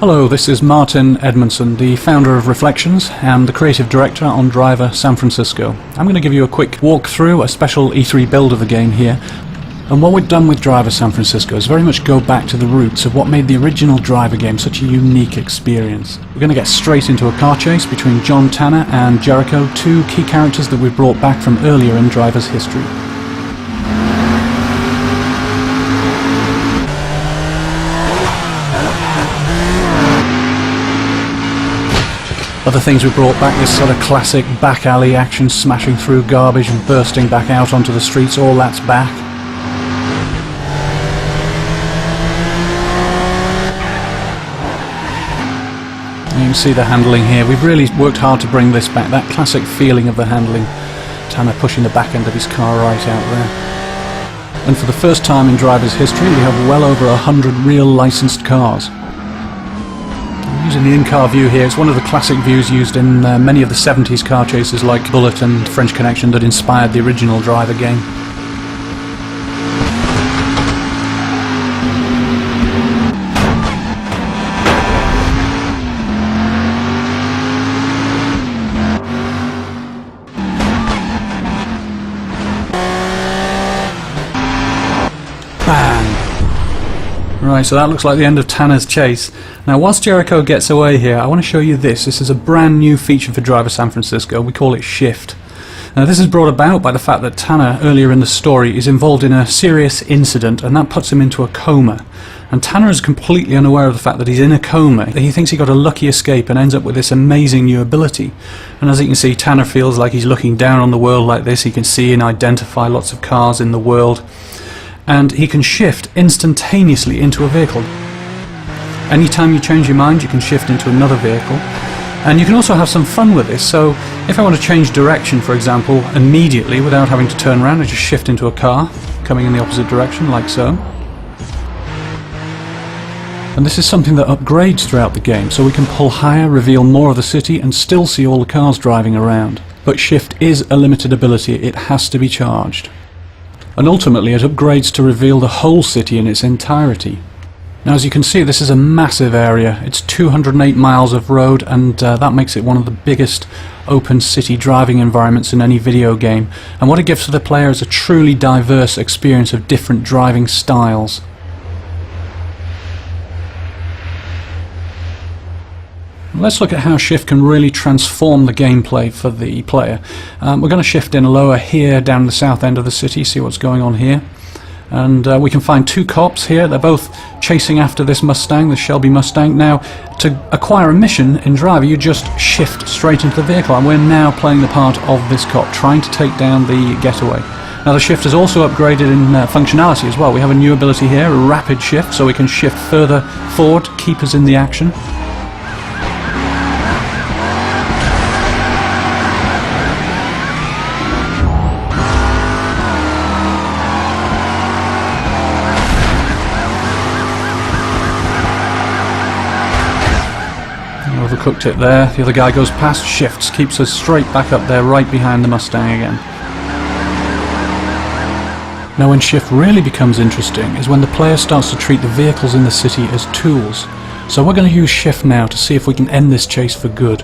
Hello, this is Martin Edmondson, the founder of Reflections and the creative director on Driver San Francisco. I'm going to give you a quick walkthrough, a special E3 build of the game here. And what we've done with Driver San Francisco is very much go back to the roots of what made the original Driver game such a unique experience. We're going to get straight into a car chase between John Tanner and Jericho, two key characters that we've brought back from earlier in Driver's history. Other things we brought back, this sort of classic back alley action, smashing through garbage and bursting back out onto the streets, all that's back. You can see the handling here. We've really worked hard to bring this back, that classic feeling of the handling. Tanner pushing the back end of his car right out there. And for the first time in Driver's history, we have well over 100 real licensed cars. Using the in-car view here, it's one of the classic views used in many of the 70s car chases like Bullet and French Connection that inspired the original Driver game. Bang! Right, so that looks like the end of Tanner's chase. Now, whilst Jericho gets away here, I want to show you this. This is a brand new feature for Driver San Francisco. We call it Shift. Now, this is brought about by the fact that Tanner, earlier in the story, is involved in a serious incident, and that puts him into a coma. And Tanner is completely unaware of the fact that he's in a coma. He thinks he got a lucky escape and ends up with this amazing new ability. And as you can see, Tanner feels like he's looking down on the world like this. He can see and identify lots of cars in the world. And he can shift instantaneously into a vehicle. Anytime you change your mind, you can shift into another vehicle. And you can also have some fun with this. So if I want to change direction, for example, immediately without having to turn around, I just shift into a car coming in the opposite direction, like so. And this is something that upgrades throughout the game, so we can pull higher, reveal more of the city, and still see all the cars driving around. But Shift is a limited ability. It has to be charged. And ultimately it upgrades to reveal the whole city in its entirety. Now, as you can see, this is a massive area. It's 208 miles of road, and that makes it one of the biggest open city driving environments in any video game. And what it gives to the player is a truly diverse experience of different driving styles. Let's look at how Shift can really transform the gameplay for the player. We're going to shift in lower here down the south end of the city, see what's going on here. And we can find two cops here. They're both chasing after this Mustang, the Shelby Mustang. Now, to acquire a mission in Driver, you just shift straight into the vehicle, and we're now playing the part of this cop, trying to take down the getaway. Now, the Shift is also upgraded in functionality as well. We have a new ability here, a rapid shift, so we can shift further forward, keep us in the action. Overcooked it there. The other guy goes past, shifts, keeps us straight back up there, right behind the Mustang again. Now, when Shift really becomes interesting is when the player starts to treat the vehicles in the city as tools. So we're going to use Shift now to see if we can end this chase for good.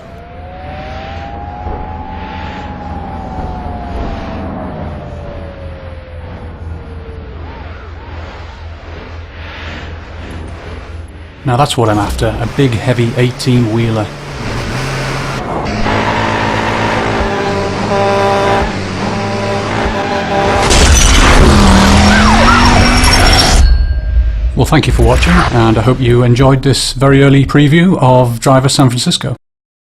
Now that's what I'm after, a big heavy 18-wheeler. Well, thank you for watching, and I hope you enjoyed this very early preview of Driver San Francisco.